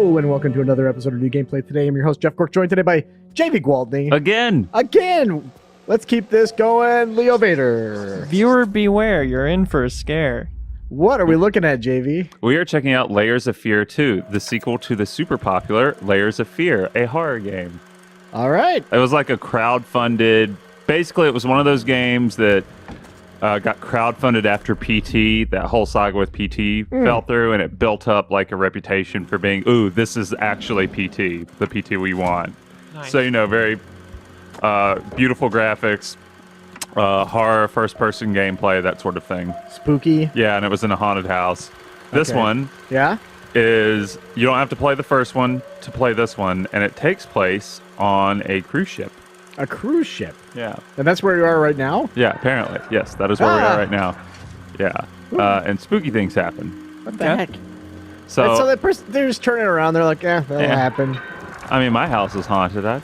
Hello, and welcome to another episode of New Gameplay. Today, I'm your host, Jeff Cork, joined today by JV Gwaldney. Again! Let's keep this going, Leo Vader. Viewer beware, you're in for a scare. What are we looking at, JV? We are checking out Layers of Fear 2, the sequel to the super popular Layers of Fear, a horror game. All right. It was like a crowd-funded... Basically, it was one of those games that got crowd-funded after PT. That whole saga with PT fell through, and it built up like a reputation for being, ooh, this is actually PT, the PT we want. Nice. So, you know, very beautiful graphics, horror, first-person gameplay, that sort of thing. Spooky. Yeah, and it was in a haunted house. This one... Yeah? Is you don't have to play the first one to play this one, and it takes place on a cruise ship. A cruise ship? Yeah. And that's where you are right now? Yeah, apparently. Yes, that is where we are right now. Yeah. And spooky things happen. What the heck? So, And so that person, they're just turning around. They're like, that'll happen. I mean, my house is haunted. I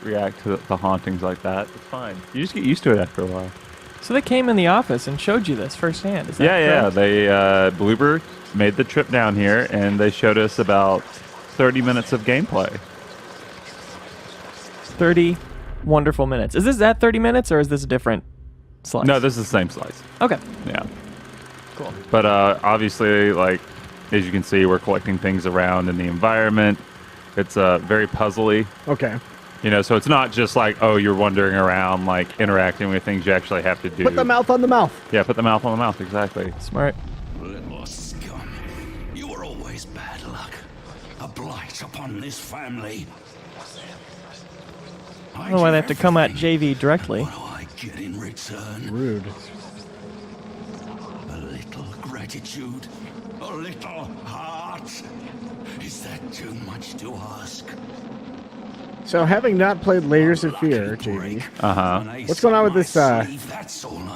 react to the hauntings like that. It's fine. You just get used to it after a while. So they came in the office and showed you this firsthand, is that correct? They, Bloober made the trip down here, and they showed us about 30 minutes of gameplay. 30 wonderful minutes. Is this at 30 minutes, or is this a different slice? No, this is the same slice. Okay. Yeah. Cool. But obviously, like, as you can see, we're collecting things around in the environment. It's very puzzly. Okay. You know, so it's not just like, oh, you're wandering around, like, interacting with things you actually have to do. Put the mouth on the mouth. Yeah, put the mouth on the mouth, exactly. Smart. Little scum, you were always bad luck. A blight upon this family. I don't know why they have to come at JV directly. What do I get in return? Rude. A little gratitude? A little heart? Is that too much to ask? So, having not played Layers of Fear, JV, what's going on with this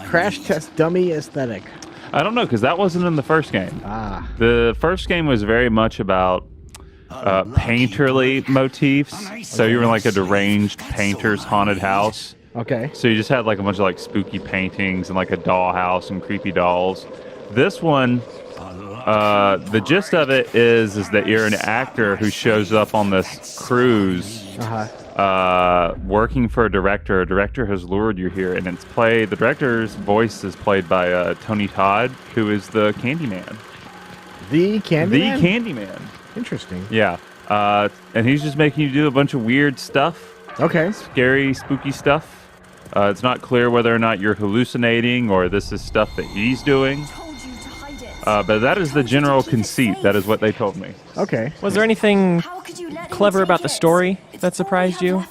crash test dummy aesthetic? I don't know, because that wasn't in the first game. Ah. The first game was very much about painterly motifs. So you were in, like, a deranged painter's haunted house. Okay. So you just had, like, a bunch of, like, spooky paintings and, like, a dollhouse and creepy dolls. This one... the gist of it is that you're an actor who shows up on this cruise, working for a director. A director has lured you here, and the director's voice is played by Tony Todd, who is the Candyman. The Candyman? The Candyman. Interesting. Yeah. And he's just making you do a bunch of weird stuff. Okay. Scary, spooky stuff. It's not clear whether or not you're hallucinating or this is stuff that he's doing. But that is the general conceit. That is what they told me. Okay. Was there anything clever about the story that surprised you?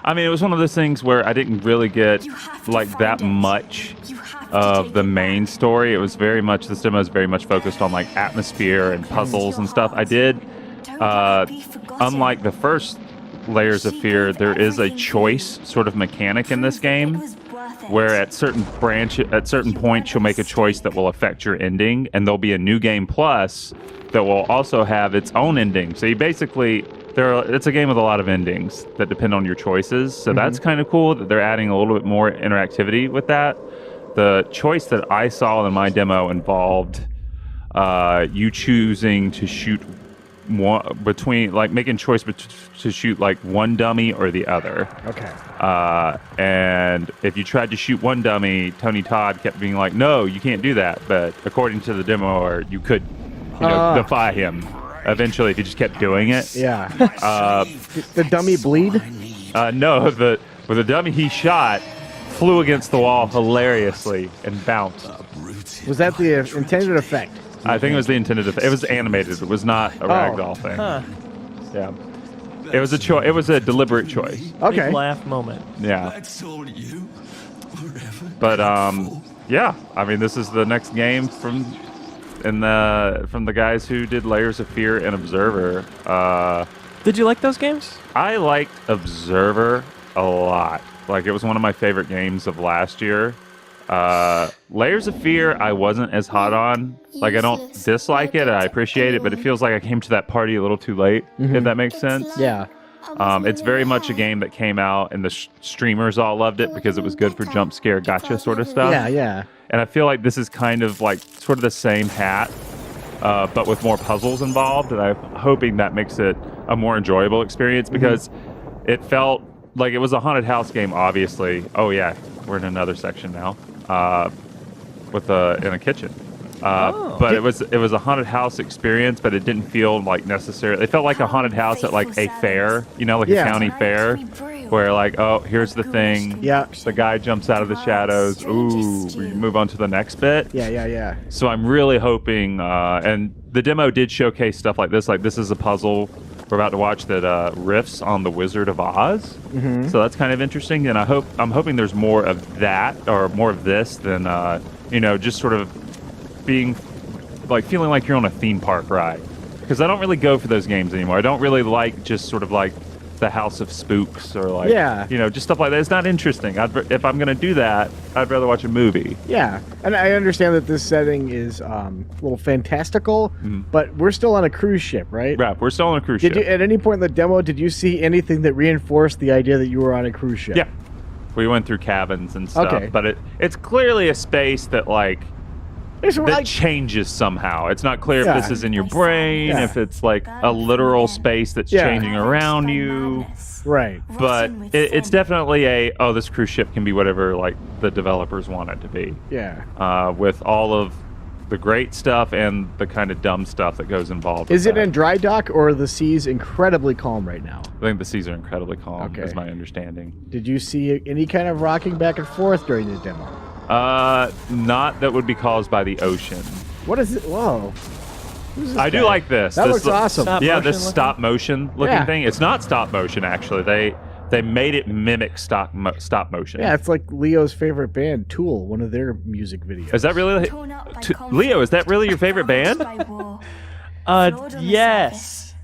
I mean, it was one of those things where I didn't really get, like, that much of the main story. It was very much, this demo is very much focused on, like, atmosphere and puzzles and stuff. I did, unlike the first Layers of Fear, there is a choice sort of mechanic in this game, where at certain points you'll make a choice that will affect your ending, and there'll be a new game plus that will also have its own ending. So you basically, it's a game with a lot of endings that depend on your choices. So that's kind of cool that they're adding a little bit more interactivity with that. The choice that I saw in my demo involved you choosing to shoot one between, like, making choice to shoot, like, one dummy or the other. Okay. And if you tried to shoot one dummy, Tony Todd kept being like, no, you can't do that. But according to the demo, you could, defy him eventually if you just kept doing it. Yeah. Did the dummy bleed? No, the dummy he shot flew against the wall hilariously and bounced. Was that the intended effect? I think it was the intended effect. It was animated. It was not a ragdoll thing. Huh. Yeah. It was a choice. It was a deliberate choice. Okay. Big laugh moment. Yeah. That's all you? Forever. But yeah. I mean, this is the next game from the guys who did Layers of Fear and Observer. Did you like those games? I liked Observer a lot. Like, it was one of my favorite games of last year. Layers of Fear I wasn't as hot on. Like, I don't dislike it, I appreciate it, but it feels like I came to that party a little too late, if that makes sense. Yeah. It's very much a game that came out and the streamers all loved it because it was good for jump scare gotcha sort of stuff. Yeah, yeah. And I feel like this is kind of like sort of the same hat but with more puzzles involved. And I'm hoping that makes it a more enjoyable experience because it felt like it was a haunted house game, obviously. Oh, yeah, we're in another section now in a kitchen. But it was a haunted house experience, but it didn't feel like necessarily. It felt like a haunted house at like a fair, like a county fair, where like, oh, here's the thing. Yeah. The guy jumps out of the shadows. Ooh, we move on to the next bit. Yeah. So I'm really hoping, and the demo did showcase stuff like this. Like this is a puzzle we're about to watch that riffs on the Wizard of Oz. So that's kind of interesting, and I'm hoping there's more of that or more of this than just sort of being like feeling like you're on a theme park ride, because I don't really go for those games anymore. I don't really like just sort of like the House of Spooks or like just stuff like that. It's not interesting. If I'm gonna do that, I'd rather watch a movie. Yeah, and I understand that this setting is a little fantastical, but we're still on a cruise ship, right? Right, we're still on a cruise ship. At any point in the demo, did you see anything that reinforced the idea that you were on a cruise ship? Yeah, we went through cabins and stuff, but it's clearly a space that that changes somehow. It's not clear if this is in your brain, if it's like a literal space that's changing around you. Right. But it's definitely this cruise ship can be whatever like the developers want it to be. Yeah. With all of the great stuff and the kind of dumb stuff that goes involved. Is it in dry dock or are the seas incredibly calm right now? I think the seas are incredibly calm, is my understanding. Did you see any kind of rocking back and forth during the demo? Not that would be caused by the ocean. What is it? Whoa. I do like this. That looks awesome. This stop motion looking thing. It's not stop motion, actually. They made it mimic stop motion. Yeah, it's like Leo's favorite band, Tool, one of their music videos. Is that really Leo? Is that really your favorite band? Yes.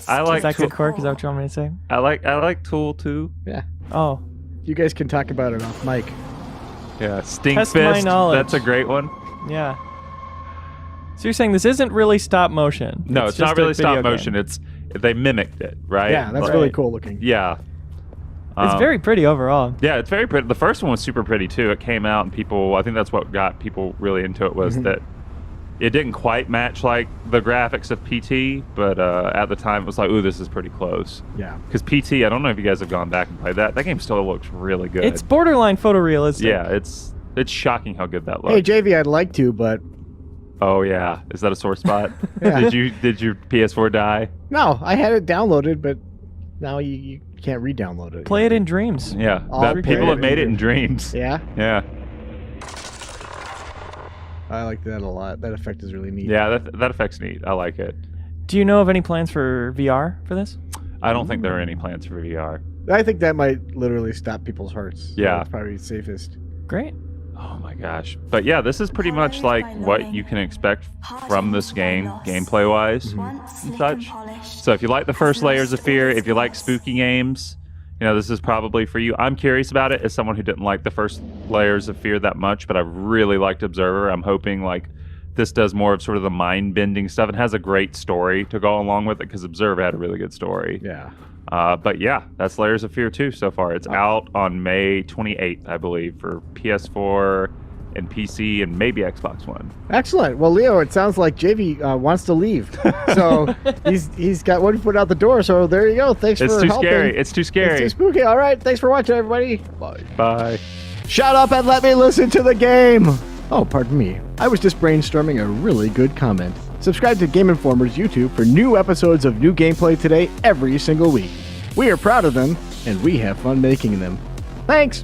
I like. Is that good, Cork? Is that what you want me to say? I like Tool too. Yeah. Oh. You guys can talk about it off mic. Yeah, Stink Test Fist. my knowledge. That's a great one. Yeah. So you're saying this isn't really stop motion? No, it's not really stop motion. They mimicked it, right? Yeah, that's really cool looking. Yeah. It's very pretty overall. Yeah, it's very pretty. The first one was super pretty too. It came out and I think that's what got people really into it was that it didn't quite match like the graphics of PT, but at the time it was like, ooh, this is pretty close. Yeah. Because PT, I don't know if you guys have gone back and played that. That game still looks really good. It's borderline photorealistic. Yeah, it's shocking how good that looks. Hey, JV, I'd like to, but... Oh, yeah. Is that a sore spot? Yeah. Did your PS4 die? No, I had it downloaded, but now you can't re-download it. Play it in dreams. Yeah. People have made it in dreams. Yeah? Yeah. I like that a lot. That effect is really neat. Yeah, that effect's neat. I like it. Do you know of any plans for VR for this? I don't think there are any plans for VR. I think that might literally stop people's hearts. Yeah. It's probably safest. Great. Oh my gosh. But yeah, this is pretty much like what you can expect from this game, gameplay wise and such. So if you like the first Layers of Fear, if you like spooky games, this is probably for you. I'm curious about it as someone who didn't like the first Layers of Fear that much, but I really liked Observer. I'm hoping like this does more of sort of the mind-bending stuff. It has a great story to go along with it because Observer had a really good story. Yeah. But yeah, that's Layers of Fear 2 so far. It's out on May 28th, I believe, for PS4 and PC and maybe Xbox One. Excellent. Well, Leo, it sounds like JV wants to leave. So he's got one foot out the door. So there you go. Thanks for helping. It's too scary. It's too scary. It's too spooky. All right. Thanks for watching, everybody. Bye. Bye. Shut up and let me listen to the game. Oh, pardon me. I was just brainstorming a really good comment. Subscribe to Game Informer's YouTube for new episodes of new gameplay today every single week. We are proud of them, and we have fun making them. Thanks!